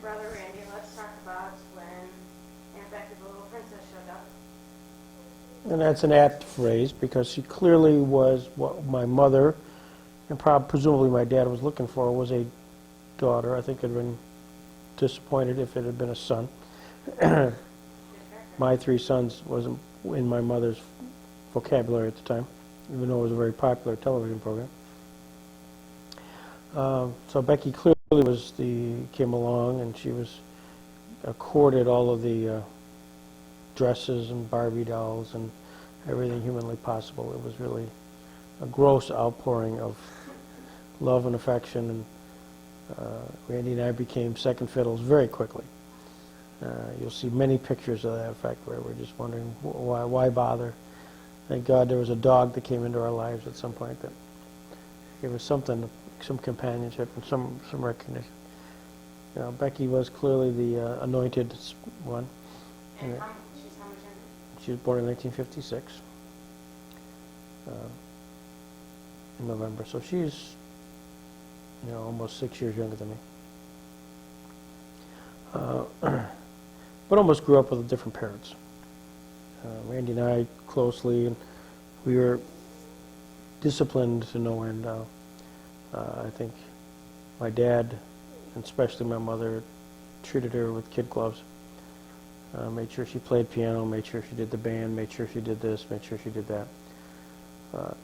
your brother Randy. Let's talk about when Aunt Becky, the little princess, showed up. And that's an apt phrase because she clearly was what my mother and presumably my dad was looking for, was a daughter. I think I'd been disappointed if it had been a son. My three sons wasn't in my mother's vocabulary at the time, even though it was a very popular television program. So Becky clearly came along, and she was accorded all of the dresses and Barbie dolls and everything humanly possible. It was really a gross outpouring of love and affection, and Randy and I became second fiddles very quickly. You'll see many pictures of that effect where we're just wondering why bother. Thank God there was a dog that came into our lives at some point that gave us something, some companionship and some recognition. You know, Becky was clearly the anointed one. And she's how much younger? She was born in 1956, in November. So she's, almost 6 years younger than me. But almost grew up with different parents. Randy and I closely, and we were disciplined to no end. I think my dad, and especially my mother, treated her with kid gloves. Made sure she played piano, made sure she did the band, made sure she did this, made sure she did that.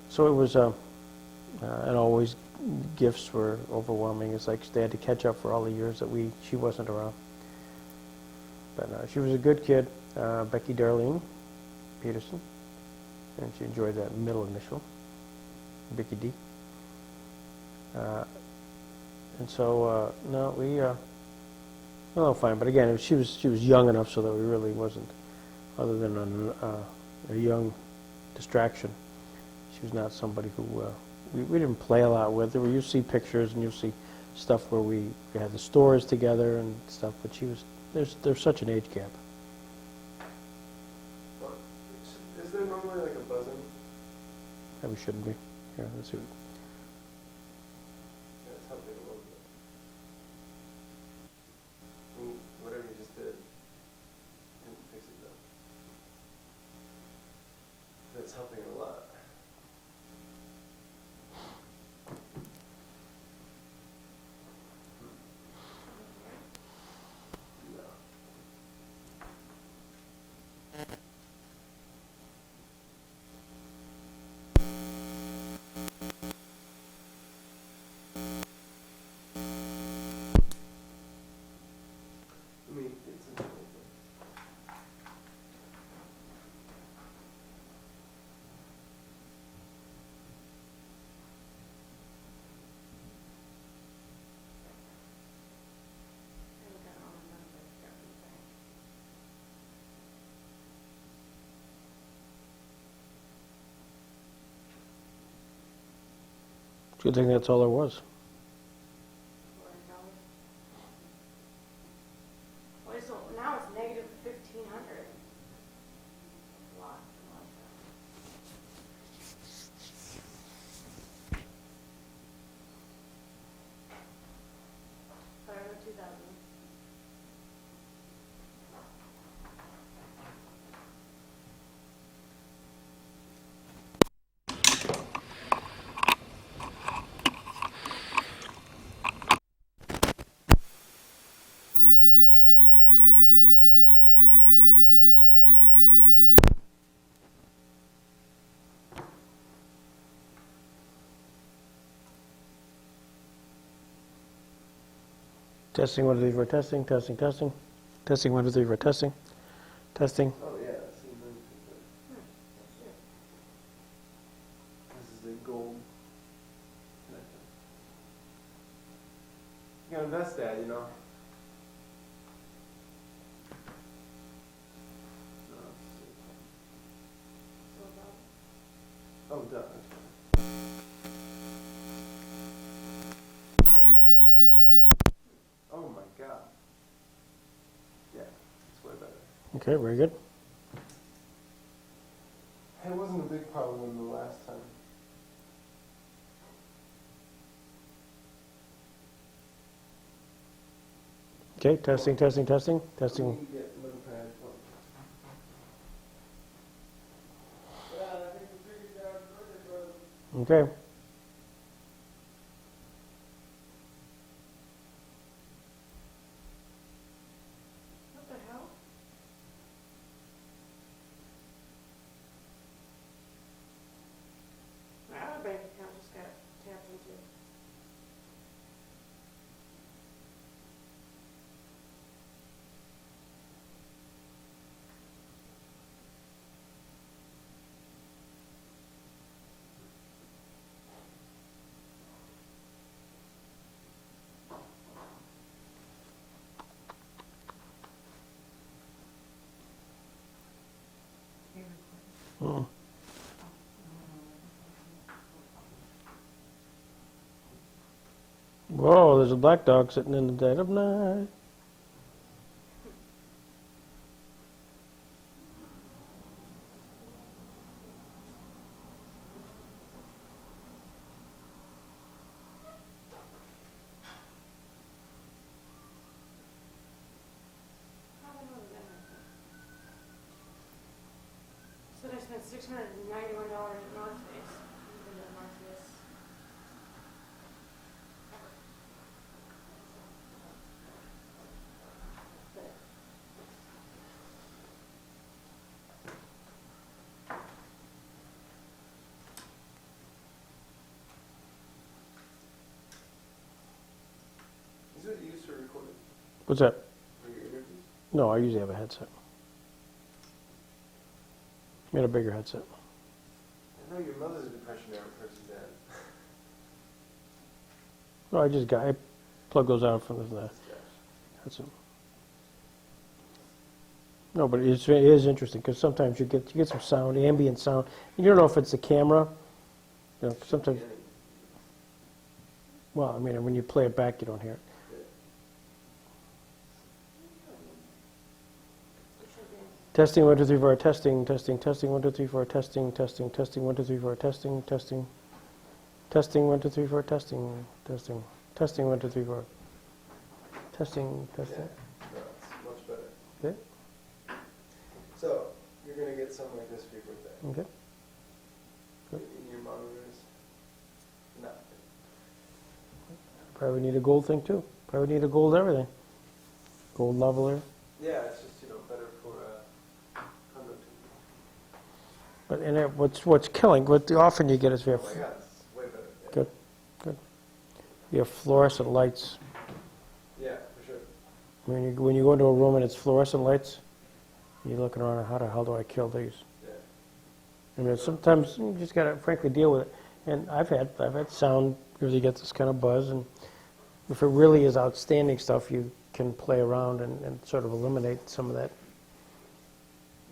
So it was, and always gifts were overwhelming. It's like they had to catch up for all the years that she wasn't around. But she was a good kid, Becky Darlene Peterson, and she enjoyed that middle initial, Vicky D. And so, no, well, fine. But again, she was young enough so that we really wasn't, other than a young distraction. She was not somebody who we didn't play a lot with. You see pictures and you'll see stuff where we had the stores together and stuff. But there's such an age gap. Is there normally like a buzzing? Probably shouldn't be. Yeah, let's see. That's helping a little bit. Whatever you just did, didn't fix it though. That's helping a lot. It's a little bit. Good thing that's all there was. Wait, so now it's negative 1,500. A lot. Better than 2,000. Testing 1, 2, 3 for testing. Testing. Testing 1, 2, 3 for testing. Testing. Oh yeah, it seems like this is the gold connector. You gotta invest that, you know. No, oh, duh. That's fine. Oh my God. Yeah, it's way better. Okay, very good. It wasn't a big problem the last time. Okay, testing, testing, testing, testing. We get little pad one. Yeah, I think we figured it out. Okay. What the hell? My other bank account just got tapped into. Mm. Whoa, there's a black dog sitting in the dead of night. How the hell did that happen? Said I spent $691 at North Face. You've been to North Face. But Is it used for recording What's that? for your interviews? No, I usually have a headset. I got a bigger headset. I know your mother's a depression era person, Dad. No, I plug those out from the headset. No, but it is interesting because sometimes you get some sound, ambient sound. You don't know if it's the camera. You know, sometimes. Well, I mean, when you play it back, you don't hear it. it should be. Testing 1 2 3 4. Testing 1 2 3 4. Testing 1 2 3 4. Testing 1 2 3 4. Testing 1 2 3 4. Testing. Yeah, no, it's much better. Okay. So, you're going to get something like this for your birthday. Okay. Good. In your monitors? No. Probably need a gold thing too. Probably need a gold everything. Gold leveler. Yeah, it's just, better for conducting. But what's killing? What often you get is we Oh have my god, it's way better. Yeah. Good. we have fluorescent lights. Yeah, for sure. When you go into a room and it's fluorescent lights, you're looking around. How the hell do I kill these? Yeah. I mean, sometimes you just gotta frankly deal with it. And I've had sound really get this kind of buzz, and if it really is outstanding stuff, you can play around and sort of eliminate some of that.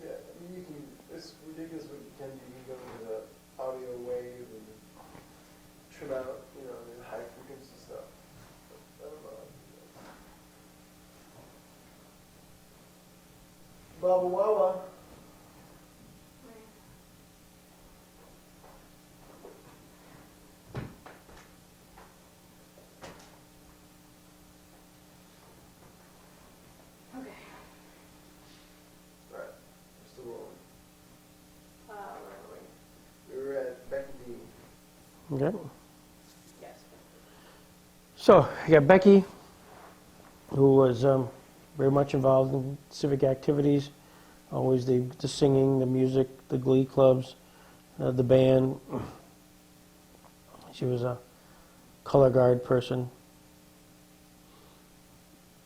Yeah, I mean, it's ridiculous what you can do. You can go into the audio wave and trim out, the high frequency stuff. But I don't know. Blah, blah, blah, blah. Okay. Right, we're still rolling. Where are we? We were at Becky D. Okay. Yes. So you got Becky, who was very much involved in civic activities, always the singing, the music, the glee clubs, the band. She was a color guard person.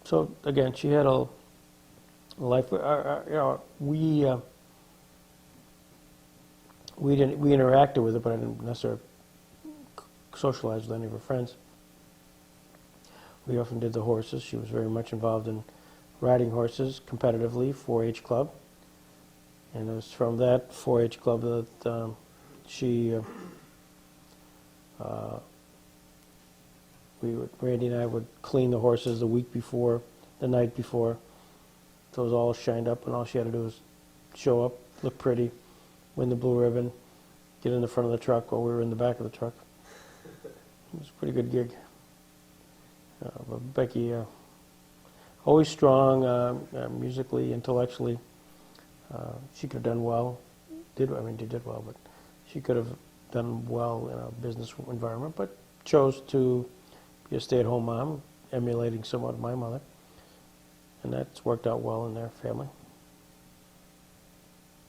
So again, she had a life. We interacted with her, but I didn't necessarily socialize with any of her friends. We often did the horses. She was very much involved in riding horses competitively, 4-H club. And it was from that 4-H club that Randy and I would clean the horses the week before, the night before. So it was all shined up, and all she had to do was show up, look pretty, win the blue ribbon, get in the front of the truck while we were in the back of the truck. It was a pretty good gig. But Becky always strong, musically, intellectually. She could have done well. She did well, but she could have done well in a business environment, but chose to be a stay-at-home mom, emulating somewhat my mother, and that's worked out well in their family.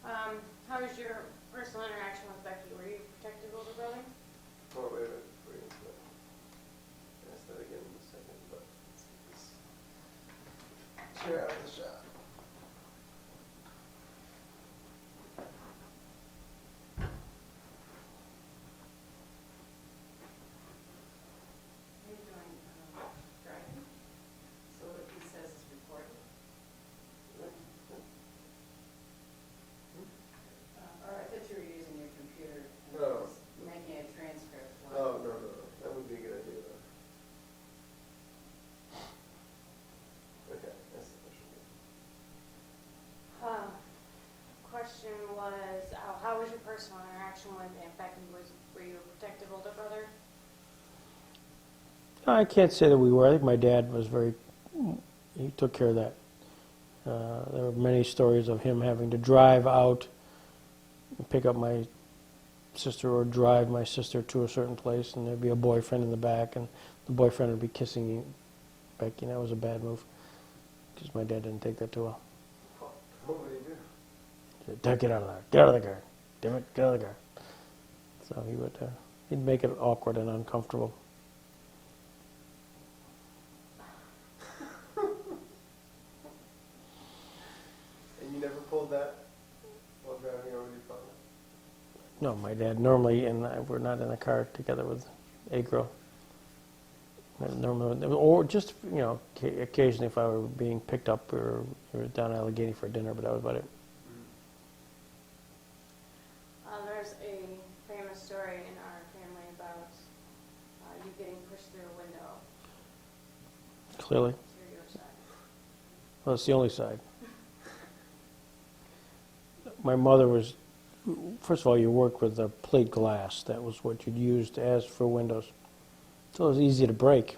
How was your personal interaction with Becky? Were you a protective older brother? Oh, wait a minute, before you answer that. Ask that again in a second, but let's get this chair out of the shot. Are you doing driving? So what he says is recorded? Or I thought you were using your computer and No. just making a transcript. Oh, no, that would be a good idea, though. Okay, that's sufficient. Question was, how was your personal interaction with Aunt Becky? Were you a protective older brother? I can't say that we were. I think my dad was he took care of that. There were many stories of him having to drive out and pick up my sister or drive my sister to a certain place, and there'd be a boyfriend in the back, and the boyfriend would be kissing Becky, and that was a bad move, because my dad didn't take that too well. What would he do? He said, "Get out of there. Get out of the car. Damn it, get out of the car." So he'd make it awkward and uncomfortable. And you never pulled that while driving over your father? No, my dad normally, and I were not in a car together with a girl. Normally, or just, occasionally if I were being picked up or down Allegheny for dinner, but that was about it. There's a famous story in our family about you getting pushed through a window Clearly. through your side. Well, it's the only side. My mother was, first of all, you worked with the plate glass. That was what you'd used as for windows. So it was easy to break.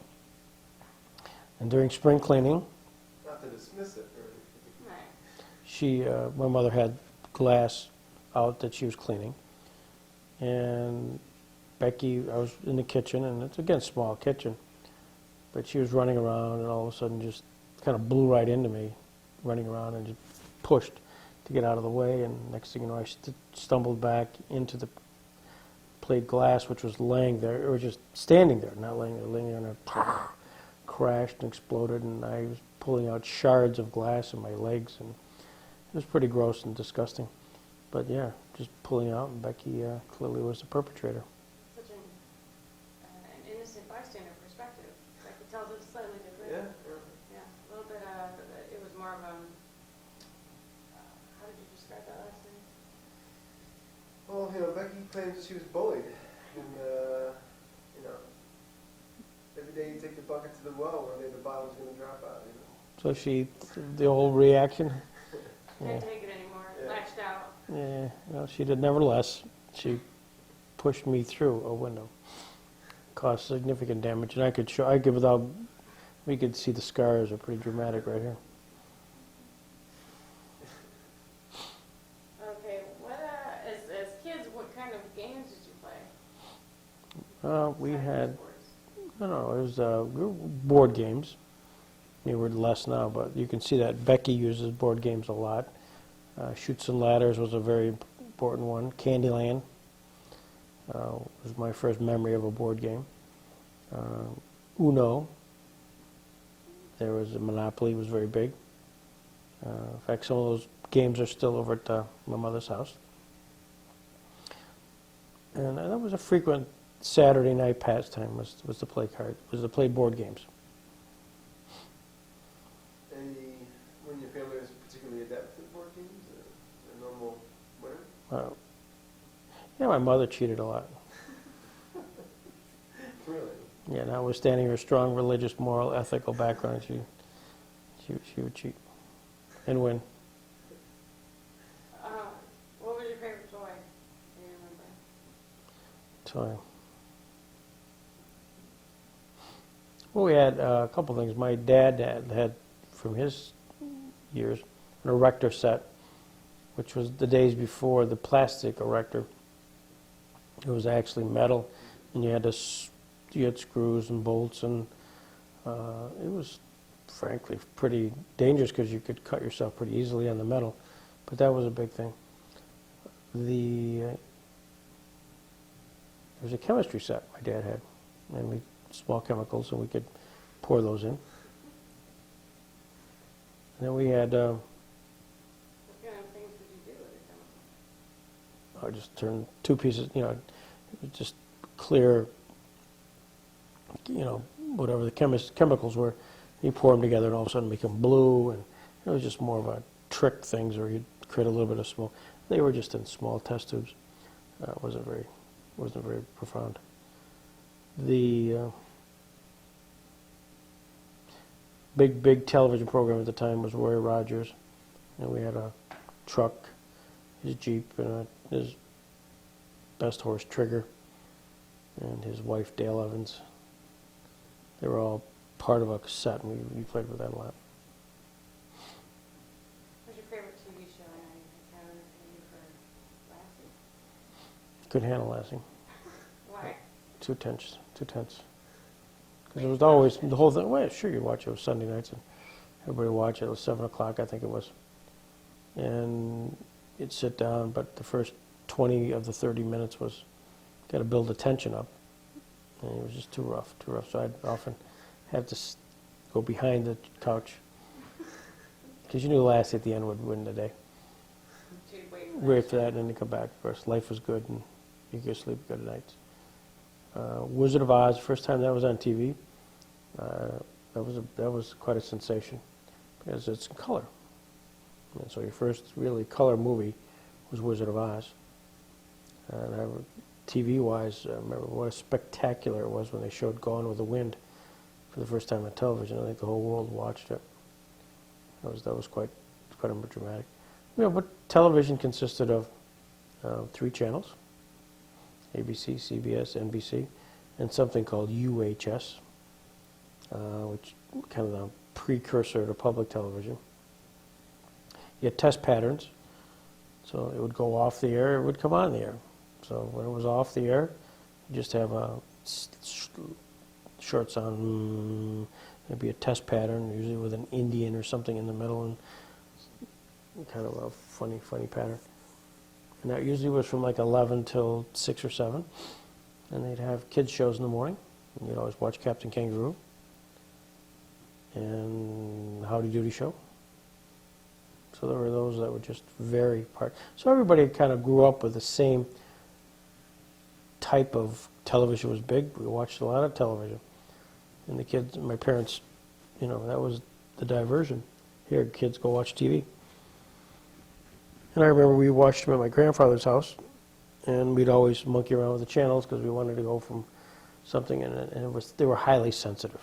And during spring cleaning, Not to dismiss it or anything. Right. my mother had glass out that she was cleaning. And Becky, I was in the kitchen, and it's, again, a small kitchen. But she was running around, and all of a sudden just kind of blew right into me, running around, and just pushed to get out of the way. And next thing you know, I stumbled back into the plate glass, which was laying there, or just standing there, not laying there, and it crashed and exploded, and I was pulling out shards of glass in my legs, and it was pretty gross and disgusting. But yeah, just pulling out, and Becky clearly was the perpetrator. Such an innocent bystander perspective. Becky tells it slightly different. Yeah. Yeah, a little bit, it was more of how did you describe that last name? Well, Becky claims that she was bullied, and every day you take the bucket to the well, one day the bottom's going to drop out. So the old reaction. Can't take it anymore, Yeah. lashed out. Yeah, well, she did. Nevertheless, she pushed me through a window, caused significant damage, and we could see the scars are pretty dramatic right here. Okay, as kids, what kind of games did you play? We Besides had, sports? no, it was board games. They were less now, but you can see that Becky uses board games a lot. Chutes and Ladders was a very important one. Candyland was my first memory of a board game. Uno. There was Monopoly was very big. In fact, some of those games are still over at my mother's house. And that was a frequent Saturday night pastime was to play board games. When your family was particularly adept at board games, or normal winner? Yeah, my mother cheated a lot. Really? Yeah, notwithstanding her strong religious, moral, ethical background, she would cheat and win. What was your favorite toy? Do you remember? So, well, we had a couple things. My dad had from his years, an erector set, which was the days before the plastic erector. It was actually metal, and you had screws and bolts, and it was frankly pretty dangerous because you could cut yourself pretty easily on the metal, but that was a big thing. There was a chemistry set my dad had, and small chemicals, and we could pour those in. And then we had, What kind of things would you do with a chemical? I just turned two pieces, it was just clear, whatever the chemicals were. You pour them together and all of a sudden make them blue, and it was just more of a trick things where you'd create a little bit of smoke. They were just in small test tubes. It wasn't very profound. The big television program at the time was Roy Rogers, and we had a truck, his Jeep, and his best horse Trigger, and his wife Dale Evans. They were all part of a cassette, and we played with that a lot. What's your favorite TV show? I know you had an opinion for Lassie. Couldn't handle Lassie. Why? Too tense. Because it was always, the whole thing, well, sure, you'd watch it. It was Sunday nights, and everybody would watch it. It was 7 o'clock, I think it was. And you'd sit down, but the first 20 of the 30 minutes was, got to build the tension up. And it was just too rough. So I'd often have to go behind the couch. Because you knew Lassie at the end would win the day. So you'd Wait for that, and then you come back. Of course, life was good, and you could sleep good at night. Wizard of Oz, first time that was on TV, that was quite a sensation because it's in color. And so your first really color movie was Wizard of Oz. And TV-wise, I remember what a spectacular it was when they showed Gone with the Wind for the first time on television. I think the whole world watched it. That was quite dramatic. But television consisted of 3 channels: ABC, CBS, NBC, and something called UHS, which kind of the precursor to public television. You had test patterns, so it would go off the air, it would come on the air. So when it was off the air, you just have shorts on, there'd be a test pattern, usually with an Indian or something in the middle, and kind of a funny pattern. And that usually was from like 11 till 6 or 7. And they'd have kids shows in the morning. And you'd always watch Captain Kangaroo and Howdy Doody Show. So there were those that were just very part. So everybody kind of grew up with the same type of television. Was big. We watched a lot of television. And the kids, my parents, that was the diversion. Here, kids, go watch TV. And I remember we watched them at my grandfather's house, and we'd always monkey around with the channels because we wanted to go from something, and they were highly sensitive.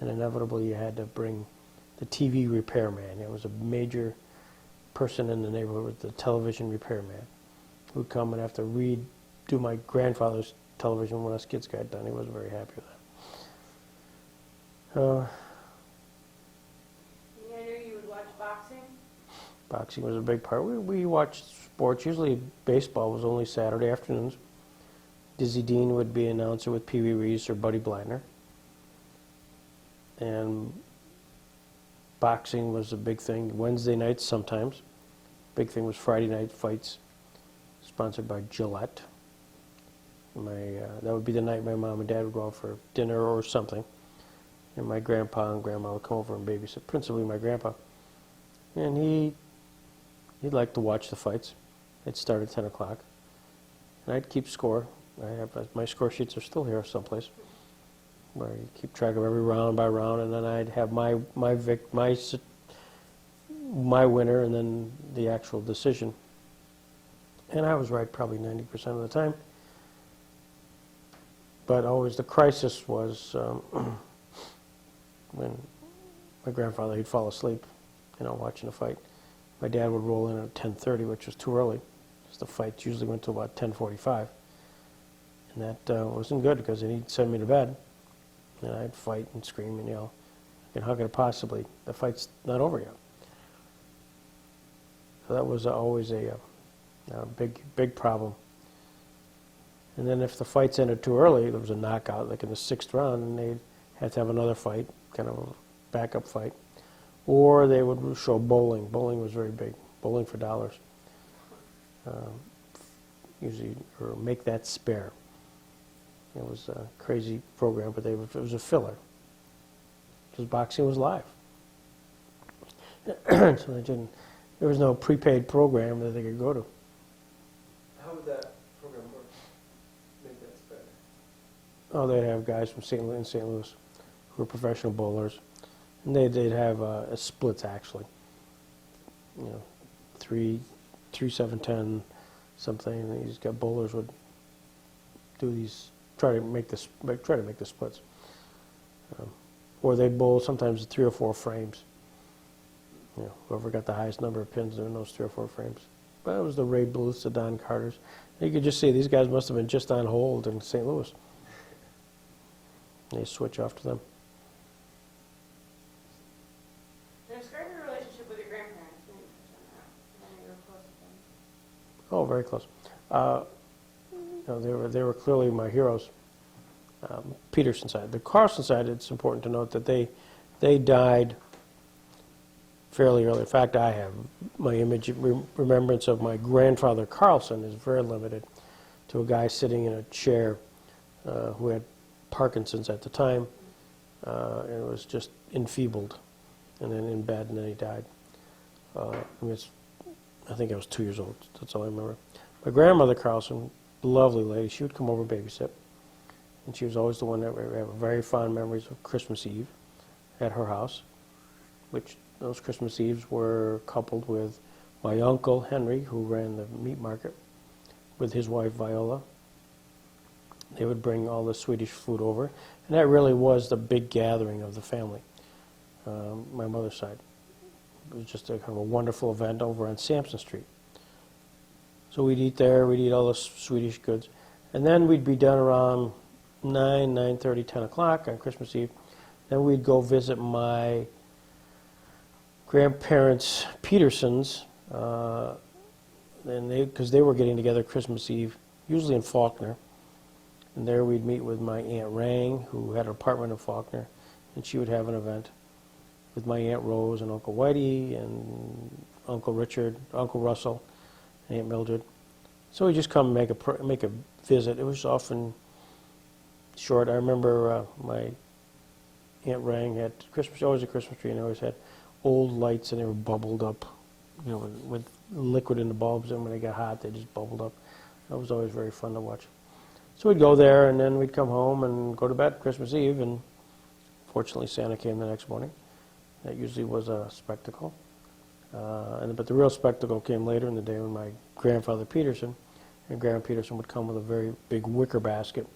And inevitably you had to bring the TV repairman. It was a major person in the neighborhood, with the television repairman, who'd come and have to redo my grandfather's television when us kids got done. He wasn't very happy with that. Yeah, I knew you would watch boxing. Boxing was a big part. We watched sports. Usually baseball was only Saturday afternoons. Dizzy Dean would be announcer with Pee Wee Reese or Buddy Bliner. And boxing was a big thing. Wednesday nights sometimes. Big thing was Friday night fights, sponsored by Gillette. That would be the night my mom and dad would go out for dinner or something. And my grandpa and grandma would come over and babysit, principally my grandpa. And he'd like to watch the fights. They'd start at 10 o'clock. And I'd keep score. My score sheets are still here someplace, where you keep track of every round by round, and then I'd have my winner, and then the actual decision. And I was right probably 90% of the time. But always the crisis was when my grandfather, he'd fall asleep, watching a fight. My dad would roll in at 10:30, which was too early, because the fights usually went to about 10:45. And that wasn't good, because then he'd send me to bed, and I'd fight and scream and yell. And how could it possibly? The fight's not over yet. So that was always a big problem. And then if the fights ended too early, there was a knockout, like in the 6th round, and they'd have to have another fight, kind of a backup fight. Or they would show bowling. Bowling was very big. Bowling for dollars. Usually, or make that spare. It was a crazy program, but it was a filler. Because boxing was live. So there was no prepaid program that they could go to. How would that program work? Make that better. Oh, they'd have guys from St. Louis who were professional bowlers. And they'd have a splits, actually. You know, 3, 7, 10, something. And these guys, bowlers would do these, try to make the splits. Or they'd bowl sometimes 3 or 4 frames. You know, whoever got the highest number of pins in those 3 or 4 frames. But it was the Ray Bluths, the Don Carters. And you could just see these guys must have been just on hold in St. Louis. They switch off to them. Describe your relationship with your grandparents. Maybe touch on that. I know you were close with them. Oh, very close. They were clearly my heroes. Peterson side. The Carlson side, it's important to note that they died fairly early. In fact, I have my remembrance of my grandfather Carlson is very limited to a guy sitting in a chair who had Parkinson's at the time and was just enfeebled and then in bed, and then he died. I think I was 2 years old. That's all I remember. My grandmother Carlson, lovely lady, she would come over and babysit. And she was always the one that we have very fond memories of Christmas Eve at her house, which those Christmas Eves were coupled with my uncle Henry, who ran the meat market, with his wife Viola. They would bring all the Swedish food over, and that really was the big gathering of the family, my mother's side. It was just a kind of a wonderful event over on Sampson Street. So we'd eat there, we'd eat all the Swedish goods, and then we'd be done around 9:30, 10 o'clock on Christmas Eve. Then we'd go visit my grandparents, Petersons, because they were getting together Christmas Eve, usually in Faulkner. And there we'd meet with my Aunt Rang, who had an apartment in Faulkner, and she would have an event with my Aunt Rose and Uncle Whitey and Uncle Richard, Uncle Russell, and Aunt Mildred. So we'd just come and make a visit. It was often short. I remember my Aunt Rang had always a Christmas tree, and they always had old lights, and they were bubbled up, you know, with liquid in the bulbs, and when they got hot, they just bubbled up. That was always very fun to watch. So we'd go there, and then we'd come home and go to bed Christmas Eve, and fortunately Santa came the next morning. That usually was a spectacle. But the real spectacle came later in the day when my grandfather Peterson and Grandma Peterson would come with a very big wicker basket,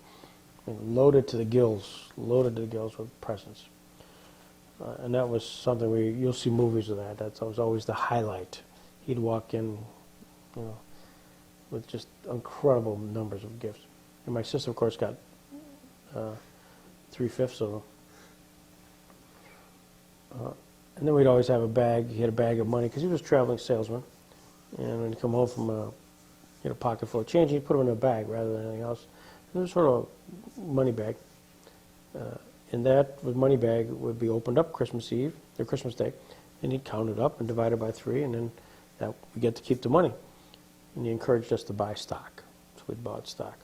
loaded to the gills with presents. And that was something you'll see movies of that. That was always the highlight. He'd walk in, you know, with just incredible numbers of gifts. And my sister, of course, got 3/5 of them. And then we'd always have a bag. He had a bag of money because he was a traveling salesman. And when he'd come home from a pocket full of change, he'd put them in a bag rather than anything else. And it was sort of a money bag. And that money bag would be opened up Christmas Eve, or Christmas Day, and he'd count it up and divide it by 3, and then we get to keep the money. And he encouraged us to buy stock, so we'd bought stock.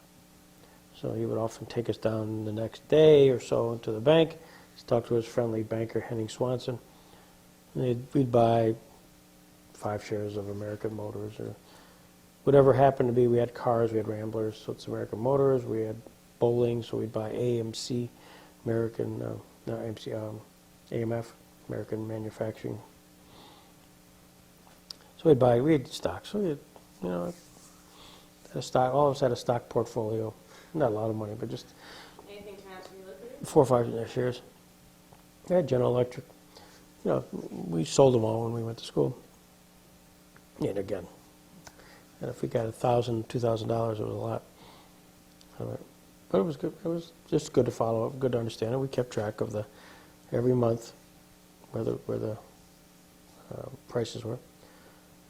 So he would often take us down the next day or so to the bank. He'd talk to his friendly banker, Henning Swanson, and we'd buy 5 shares of American Motors or whatever happened to be. We had cars, we had Ramblers, so it's American Motors. We had bowling, so we'd buy AMC, AMF, American Manufacturing. So we had stock. So we had, had a stock. All of us had a stock portfolio. Not a lot of money, but just Anything to match be liquidated? 4 or 5 shares. I had General Electric. We sold them all when we went to school. And again, and if we got $1,000, $2,000, it was a lot. But it was good. It was just good to follow up, good to understand it. We kept track of every month where the prices were.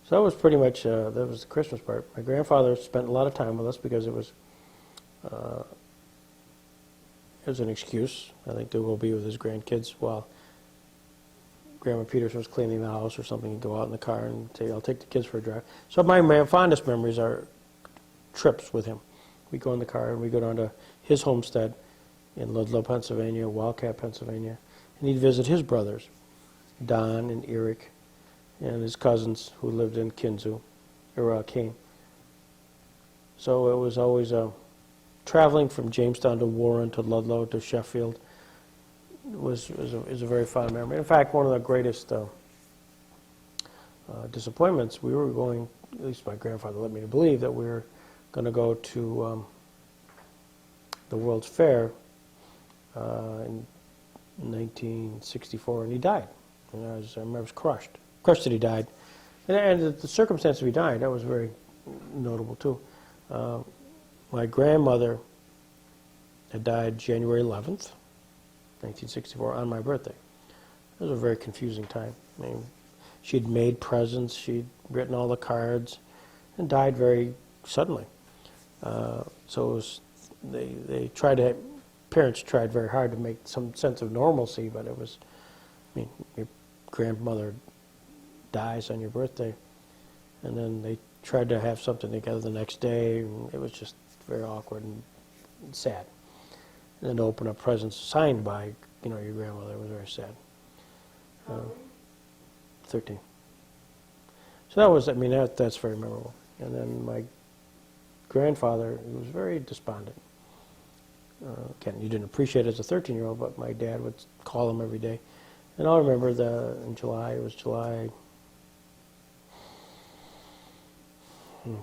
So that was pretty much, that was the Christmas part. My grandfather spent a lot of time with us because it was an excuse, I think, to go be with his grandkids while Grandma Peterson was cleaning the house or something. He'd go out in the car and say, I'll take the kids for a drive. So my fondest memories are trips with him. We go in the car and we go down to his homestead in Ludlow, Pennsylvania, Wildcat, Pennsylvania, and he'd visit his brothers, Don and Eric, and his cousins who lived in Kinzu, or Kane. So it was always traveling from Jamestown to Warren to Ludlow to Sheffield. Is a very fond memory. In fact, one of the greatest disappointments, we were going, at least my grandfather let me to believe, that we were going to go to the World's Fair in 1964, and he died. And I remember I was crushed that he died. And the circumstance of he died, that was very notable too. My grandmother had died January 11th, 1964, on my birthday. It was a very confusing time. I mean, she'd made presents, she'd written all the cards, and died very suddenly. So it was, parents tried very hard to make some sense of normalcy, but it was, I mean, your grandmother dies on your birthday, and then they tried to have something together the next day, and it was just very awkward and sad. And then to open up presents signed by, your grandmother was very sad. 13. So that was, that's very memorable. And then my grandfather, he was very despondent. Again, you didn't appreciate it as a 13-year-old, but my dad would call him every day. And I'll remember in July, it was July,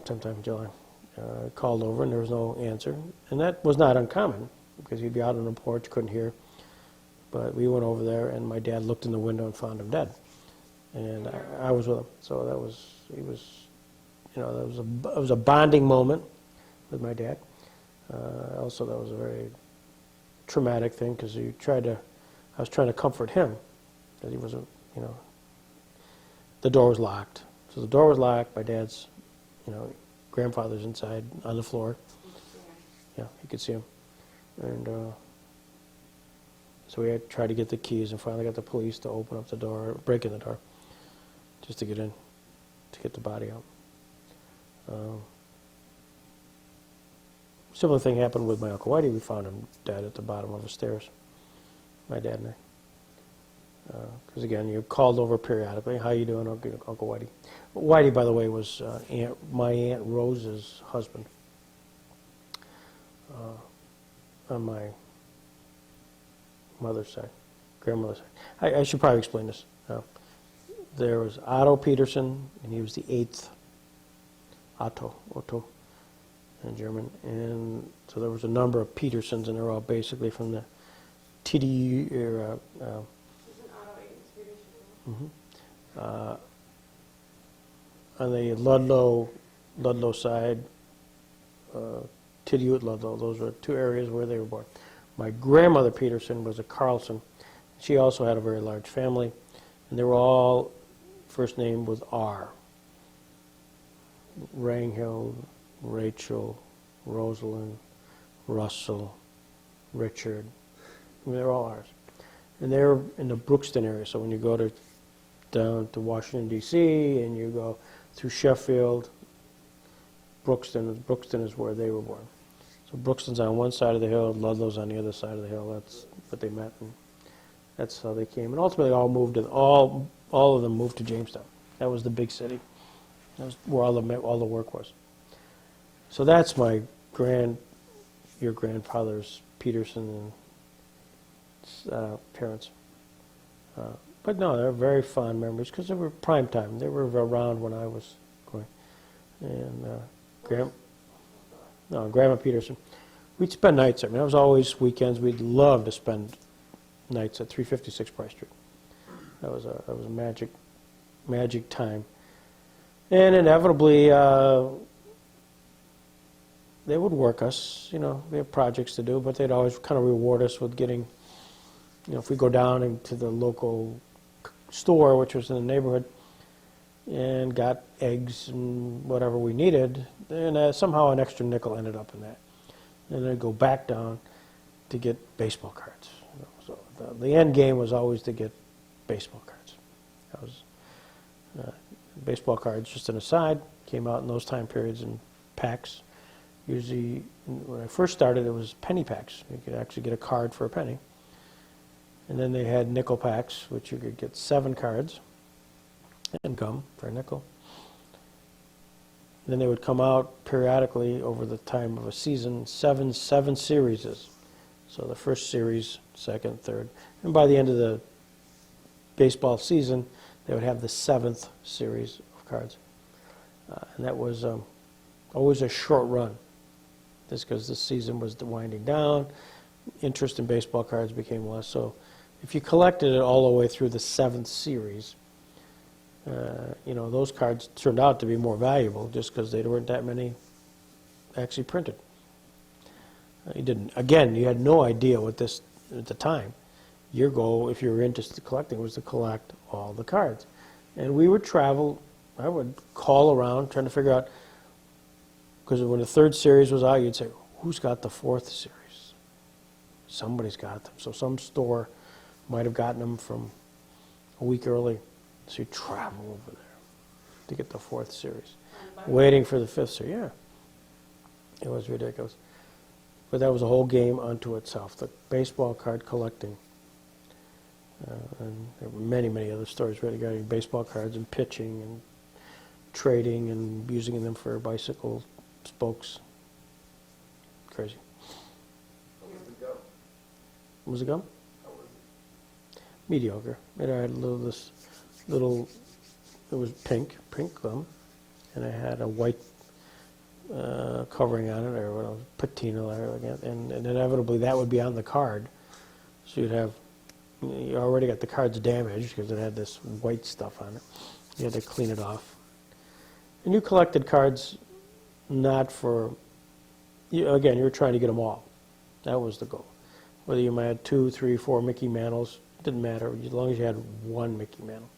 sometime in July, called over and there was no answer. And that was not uncommon because he'd be out on the porch, couldn't hear. But we went over there and my dad looked in the window and found him dead. And I was with him. So that was a bonding moment with my dad. Also, that was a very traumatic thing because I was trying to comfort him that he wasn't, the door was locked. So the door was locked, my dad's, grandfather's inside on the floor. Yeah, you could see him. And so we had tried to get the keys and finally got the police to open up the door, break in the door, just to get in, to get the body out. Similar thing happened with my Uncle Whitey. We found him dead at the bottom of the stairs, my dad and I. Because again, you're called over periodically. How you doing, Uncle Whitey? Whitey, by the way, was my Aunt Rose's husband on my mother's side, grandmother's side. I should probably explain this. There was Otto Peterson, and he was the 8th. Otto in German. And so there was a number of Petersons, and they're all basically from the TDU era. On the Ludlow side, Tidiout, Ludlow, those were two areas where they were born. My grandmother Peterson was a Carlson. She also had a very large family, and they were all first name with R. Ranghild, Rachel, Rosalind, Russell, Richard. They're all R's. And they're in the Brookston area, so when you go down to Washington, D.C., and you go through Sheffield, Brookston is where they were born. So Brookston's on one side of the hill, Ludlow's on the other side of the hill. That's what they met, and that's how they came. And ultimately, all of them moved to Jamestown. That was the big city. That was where all the work was. So that's your grandfather's Peterson and parents. But no, they're very fond memories because they were prime time. They were around when I was going. And Grandma Peterson. We'd spend nights. It was always weekends. We'd love to spend nights at 356 Price Street. That was a magic time. And inevitably, they would work us. We had projects to do, but they'd always kind of reward us with getting, if we go down into the local store, which was in the neighborhood, and got eggs and whatever we needed, and somehow an extra nickel ended up in that. And then I'd go back down to get baseball cards. So the end game was always to get baseball cards. That was baseball cards, just an aside, came out in those time periods in packs. Usually, when I first started, it was penny packs. You could actually get a card for a penny. And then they had nickel packs, which you could get 7 cards and gum for a nickel. Then they would come out periodically over the time of a season, seven series. So the first series, second, third, and by the end of the baseball season, they would have the 7th series of cards. And that was always a short run. Just because the season was winding down, interest in baseball cards became less. So if you collected it all the way through the 7th series, those cards turned out to be more valuable just because there weren't that many actually printed. You had no idea what this, at the time, your goal, if you were interested in collecting, was to collect all the cards. And we would travel, I would call around trying to figure out, because when the 3rd series was out, you'd say, who's got the 4th series? Somebody's got them. So some store might have gotten them from a week early. So you travel over there to get the 4th series, waiting for the 5th series. Yeah, it was ridiculous. But that was a whole game unto itself, the baseball card collecting. And there were many, many other stories regarding baseball cards and pitching and trading and using them for bicycle spokes. Crazy. What was the gum? What was the gum? How was it? Mediocre. It had it was pink gum, and it had a white covering on it, or what else, patina, or like that, and inevitably that would be on the card. So you already got the cards damaged because it had this white stuff on it. You had to clean it off. And you collected cards not for, you were trying to get them all. That was the goal. Whether you might have 2, 3, 4 Mickey Mantles, didn't matter, as long as you had one Mickey Mantle.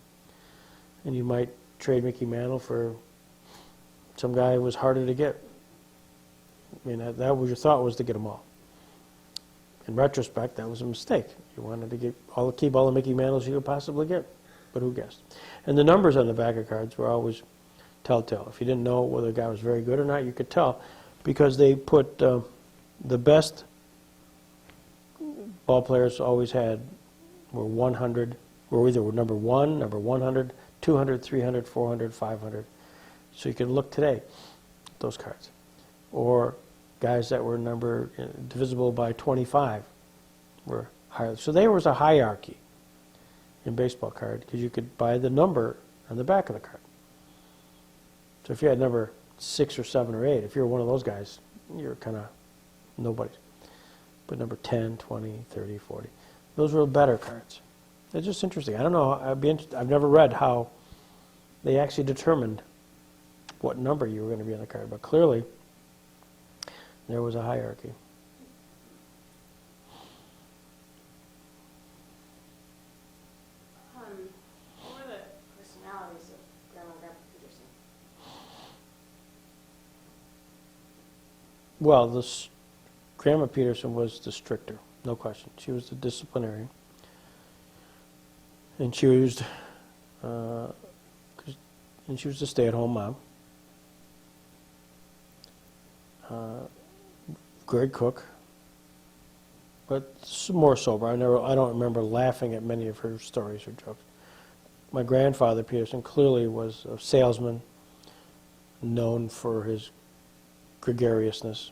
And you might trade Mickey Mantle for some guy who was harder to get. I mean, that was your thought, was to get them all. In retrospect, that was a mistake. You wanted to keep all the Mickey Mantles you could possibly get, but who guessed? And the numbers on the back of cards were always telltale. If you didn't know whether a guy was very good or not, you could tell, because they put the best ball players always had were 100, were either number 1, number 100, 200, 300, 400, 500. So you can look today at those cards. Or guys that were divisible by 25 were higher. So there was a hierarchy in baseball card, because you could buy the number on the back of the card. So if you had number 6 or 7 or 8, if you're one of those guys, you're kind of nobody. But number 10, 20, 30, 40, those were better cards. It's just interesting. I don't know. I've never read how they actually determined what number you were going to be on the card, but clearly there was a hierarchy. What were the personalities of Grandma and Grandpa Peterson? Well, Grandma Peterson was the stricter, no question. She was the disciplinarian. And she was the stay-at-home mom. Great cook, but more sober. I don't remember laughing at many of her stories or jokes. My grandfather Peterson clearly was a salesman, known for his gregariousness.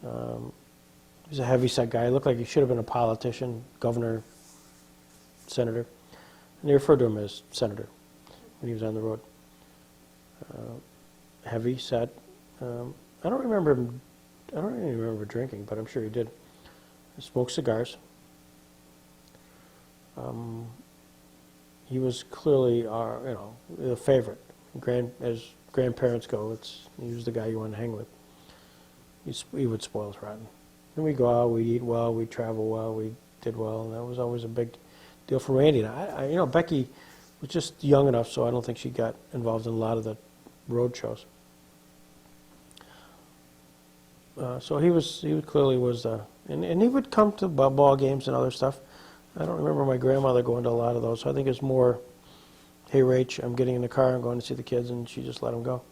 He was a heavy-set guy. He looked like he should have been a politician, governor, senator. And they referred to him as senator when he was on the road. Heavy-set. I don't even remember drinking, but I'm sure he did. He smoked cigars. He was clearly a favorite. As grandparents go, he was the guy you want to hang with. He would spoil us rotten. And we'd go out, we'd eat well, we'd travel well, we did well, and that was always a big deal for Randy. And Becky was just young enough, so I don't think she got involved in a lot of the road shows. So he clearly was, and he would come to ball games and other stuff. I don't remember my grandmother going to a lot of those. So I think it's more, hey, Rach, I'm getting in the car, I'm going to see the kids, and she just let them go.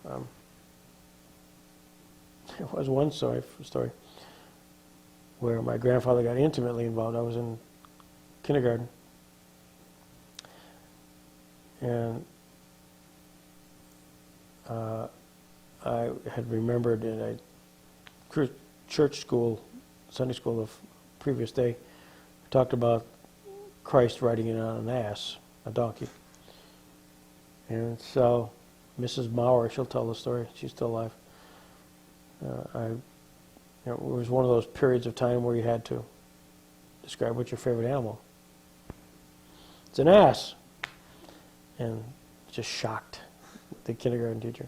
There was one story where my grandfather got intimately involved. I was in kindergarten, and I had remembered in a church school, Sunday school the previous day, talked about Christ riding in on an ass, a donkey. And so Mrs. Maurer, she'll tell the story, she's still alive. It was one of those periods of time where you had to describe what's your favorite animal. It's an ass. And just shocked the kindergarten teacher.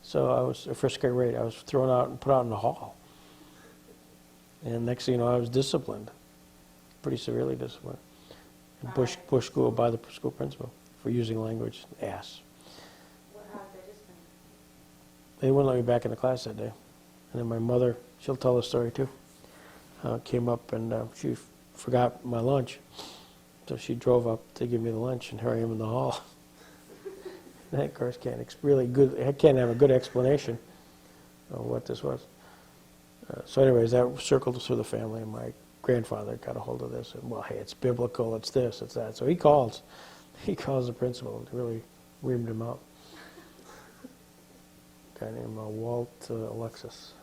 So I was, first grade, I was thrown out and put out in the hall. And next thing you know, I was disciplined, pretty severely disciplined. In Bush School by the school principal for using language, ass. How did they discipline? They wouldn't let me back in the class that day. And then my mother, she'll tell the story too, came up and she forgot my lunch. So she drove up to give me the lunch, and here I am in the hall. And I, of course, can't have a good explanation of what this was. So anyways, that circled through the family, and my grandfather got a hold of this. And, well, hey, it's biblical, it's this, it's that. So he calls the principal to really reamed him out. A guy named Walt Alexis.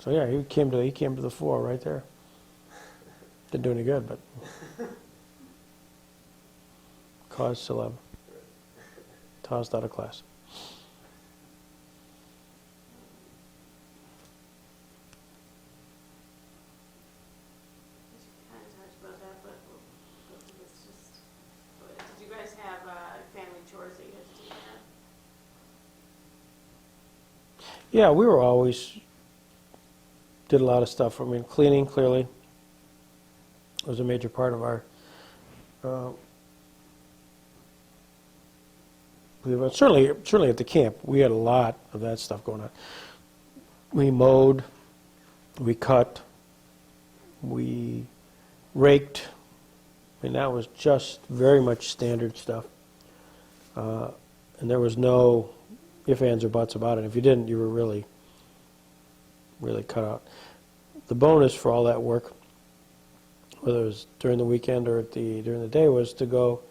So yeah, he came to the fore right there. Didn't do any good, but cause celeb. Tossed out of class. Kind of touched about that, but it's just. Did you guys have family chores that you had to take care of? Yeah, we were always did a lot of stuff. I mean, cleaning clearly was a major part of our. Certainly at the camp, we had a lot of that stuff going on. We mowed, we cut, we raked. I mean, that was just very much standard stuff. And there was no ifs, ands, or buts about it. If you didn't, you were really, really cut out. The bonus for all that work, whether it was during the weekend or during the day, was to go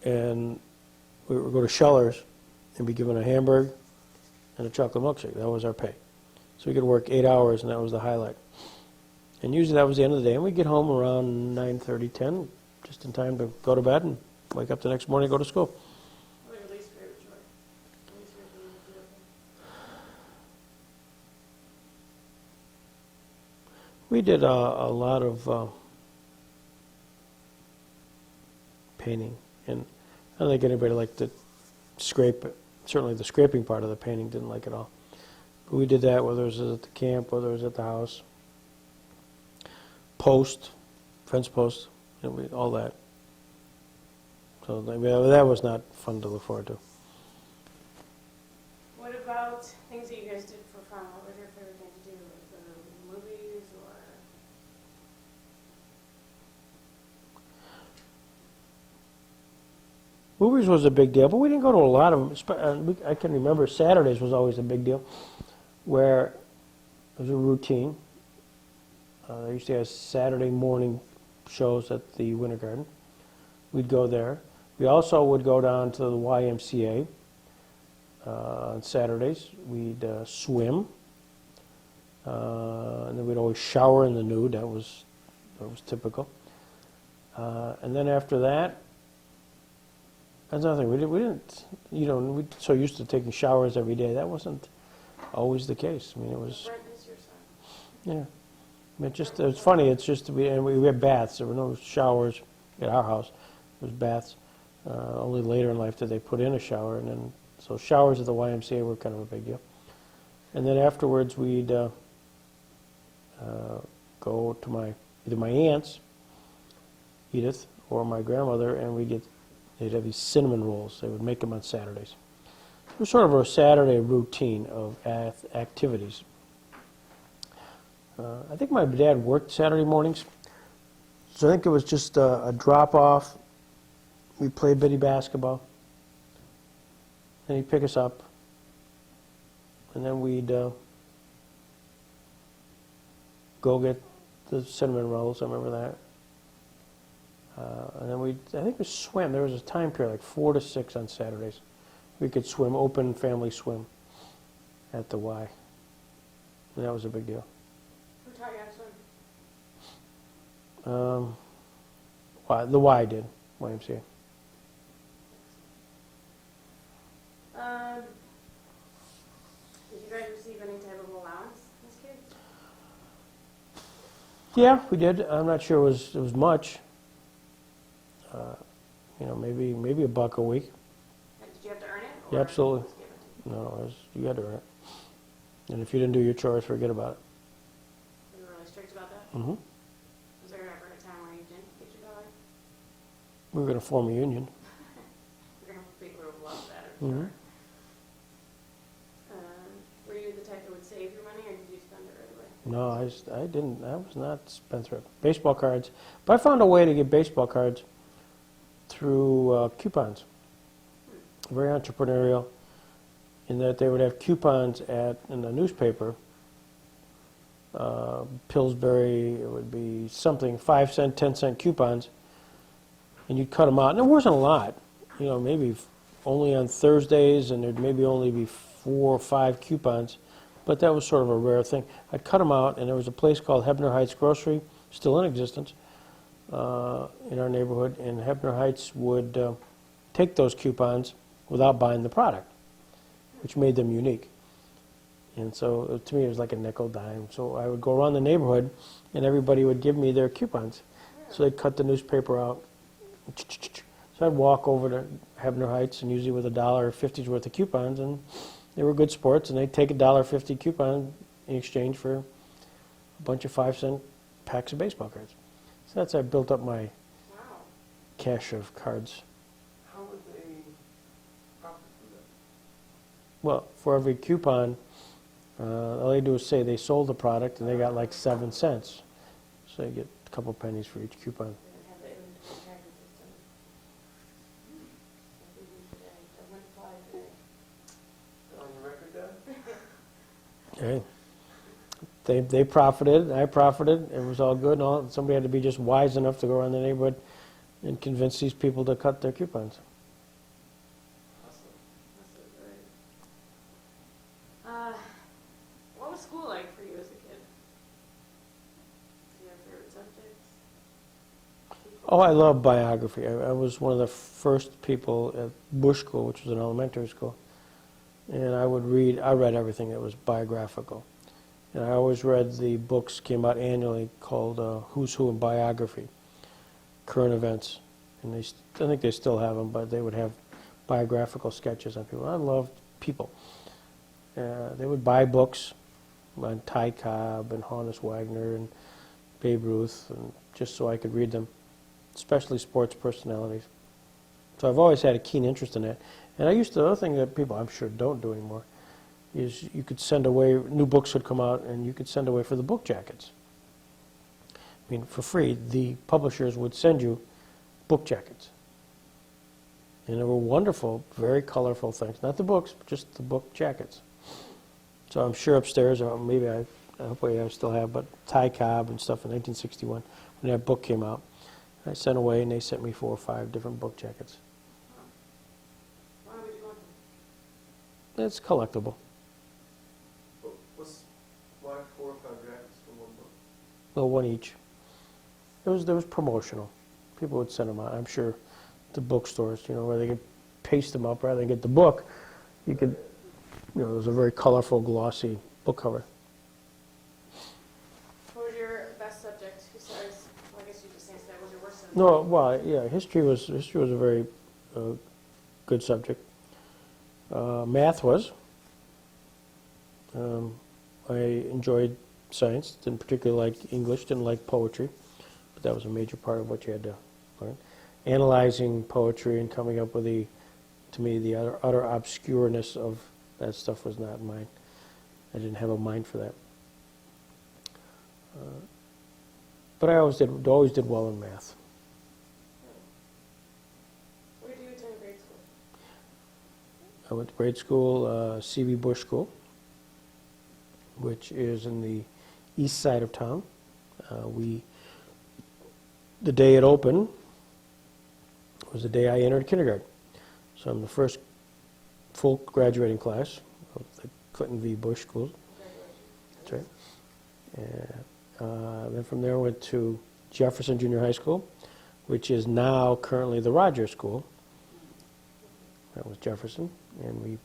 and we would go to Schuller's and be given a hamburger and a chocolate milkshake. That was our pay. So we could work 8 hours, and that was the highlight. And usually that was the end of the day. And we'd get home around 9:30, 10, just in time to go to bed and wake up the next morning and go to school. What was your least favorite chore? Least favorite thing you do? We did a lot of painting, and I don't think anybody liked to scrape it. Certainly the scraping part of the painting didn't like it all. But we did that, whether it was at the camp, whether it was at the house. Fence post, all that. So I mean, that was not fun to look forward to. What about things that you guys did for fun? What was your favorite thing to do? The movies or? Movies was a big deal, but we didn't go to a lot of them. I can remember Saturdays was always a big deal, where it was a routine. They used to have Saturday morning shows at the Winter Garden. We'd go there. We also would go down to the YMCA on Saturdays. We'd swim, and then we'd always shower in the nude. That was typical. And then after that, that's another thing. We didn't, we're so used to taking showers every day. That wasn't always the case. I mean, it was. Brent is your son. Yeah. I mean, it was funny. It's just we had baths. There were no showers at our house. It was baths. Only later in life did they put in a shower, and then so showers at the YMCA were kind of a big deal. And then afterwards, we'd go to my either my aunts, Edith, or my grandmother, and they'd have these cinnamon rolls. They would make them on Saturdays. It was sort of a Saturday routine of activities. I think my dad worked Saturday mornings, so I think it was just a drop-off. We'd play bitty basketball, and he'd pick us up, and then we'd go get the cinnamon rolls. I remember that. And then I think we swam. There was a time period, like 4 to 6 on Saturdays. We could swim, open family swim at the Y. And that was a big deal. Who taught you how to swim? The Y did, YMCA. Did you guys receive any type of allowance as kids? Yeah, we did. I'm not sure it was much. Maybe $1 a week. Did you have to earn it? Yeah, or absolutely. was it given to you? No, you had to earn it. And if you didn't do your chores, forget about it. Were you really strict about that? Mm-hmm. Was there ever a time where you didn't get your dollar? We were going to form a union. You're going to have people who would love that, I'm Mm-hmm. sure. Were you the type that would save your money, or did you spend it right away? No, I didn't. I was not spendthrift. Baseball cards. But I found a way to get baseball cards through coupons. Very entrepreneurial in that they would have coupons in the newspaper. Pillsbury, it would be something, 5-cent, 10-cent coupons, and you'd cut them out. And there wasn't a lot. Maybe only on Thursdays, and there'd maybe only be 4 or 5 coupons. But that was sort of a rare thing. I'd cut them out, and there was a place called Hebner Heights Grocery, still in existence, in our neighborhood, and Hebner Heights would take those coupons without buying the product, which made them unique. And so to me, it was like a nickel, dime. So I would go around the neighborhood, and everybody would give me their coupons. So they'd cut the newspaper out. So I'd walk over to Hebner Heights, and usually with $1.50's worth of coupons, and they were good sports, and they'd take $1.50 coupon in exchange for a bunch of 5-cent packs of baseball cards. So that's how I built up my Wow. cache of cards. How would they profit from that? Well, for every coupon, all they do is say they sold the product, and they got like 7 cents. So you get a couple pennies for each coupon. They didn't have the inventory tracking system. Like we do today. It wouldn't fly today. On your record, Dad? Okay. They profited, I profited, it was all good, and all. Somebody had to be just wise enough to go around the neighborhood and convince these people to cut their coupons. Awesome. That's so great. What was school like for you as a kid? Do you have favorite subjects? Oh, I love biography. I was one of the first people at Bush School, which was an elementary school, and I read everything that was biographical. And I always read the books, came out annually, called Who's Who in Biography, current events. And I think they still have them, but they would have biographical sketches on people. I loved people. They would buy books on Ty Cobb and Honus Wagner and Babe Ruth, and just so I could read them, especially sports personalities. So I've always had a keen interest in that. And the other thing that people, I'm sure, don't do anymore, is you could send away, new books would come out, and you could send away for the book jackets. I mean, for free, the publishers would send you book jackets. And they were wonderful, very colorful things. Not the books, but just the book jackets. So I'm sure upstairs, or maybe I hopefully I still have, but Ty Cobb and stuff in 1961, when that book came out, I sent away, and they sent me 4 or 5 different book jackets. Why would you want them? It's collectible. Why 4 or 5 jackets for one book? Well, one each. There was promotional. People would send them out. I'm sure the bookstores, where they could paste them up rather than get the book. You could, it was a very colorful, glossy book cover. What was your best subject besides, well, I guess you just say that was your worst subject? No, well, yeah, history was a very good subject. Math was. I enjoyed science. Didn't particularly like English. Didn't like poetry. but that was a major part of what you had to learn. Analyzing poetry and coming up with to me, the utter obscureness of that stuff was not mine. I didn't have a mind for that. But I always did well in math. Where did you attend grade school? I went to grade school, C.V. Bush School, which is in the east side of town. The day it opened was the day I entered kindergarten. So I'm the first full graduating class of the Clinton V. Bush School. That's right. And then from there I went to Jefferson Junior High School, which is now currently the Rogers School. That was Jefferson. And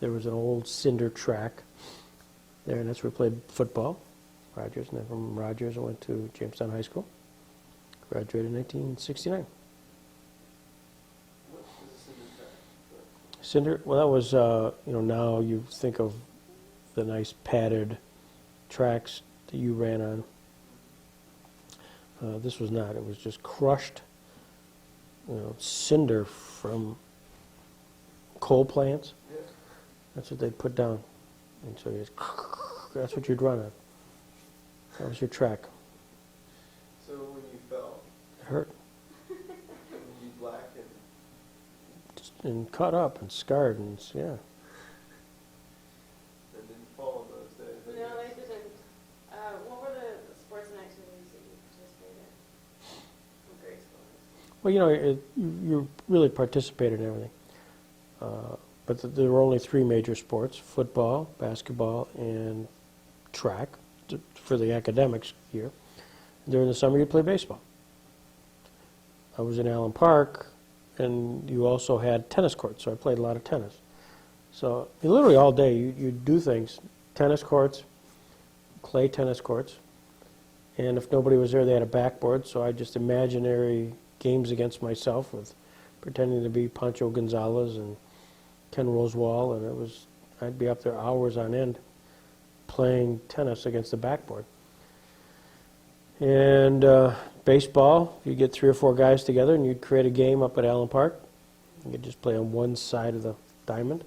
there was an old cinder track there, and that's where we played football, Rogers. And then from Rogers I went to Jamestown High School. Graduated in 1969. What is a cinder track? Cinder, well, that was, now you think of the nice padded tracks that you ran on. This was not. It was just crushed, cinder from coal plants. Yeah. That's what they'd put down. And so that's what you'd run on. That was your track. So when you fell, It hurt. when you black And cut up and scarred and, yeah. and didn't fall in those days. I No, guess. they didn't. What were the sports and activities that you participated in grade school? Well, you really participated in everything. But there were only three major sports: football, basketball, and track for the academics year. During the summer, you'd play baseball. I was in Allen Park, and you also had tennis courts, so I played a lot of tennis. So literally all day, you'd do things: tennis courts, clay tennis courts, and if nobody was there, they had a backboard, so I just imaginary games against myself with pretending to be Pancho Gonzalez and Ken Rosewall, and I'd be up there hours on end playing tennis against the backboard. And baseball, you get 3 or 4 guys together and you'd create a game up at Allen Park. You could just play on one side of the diamond.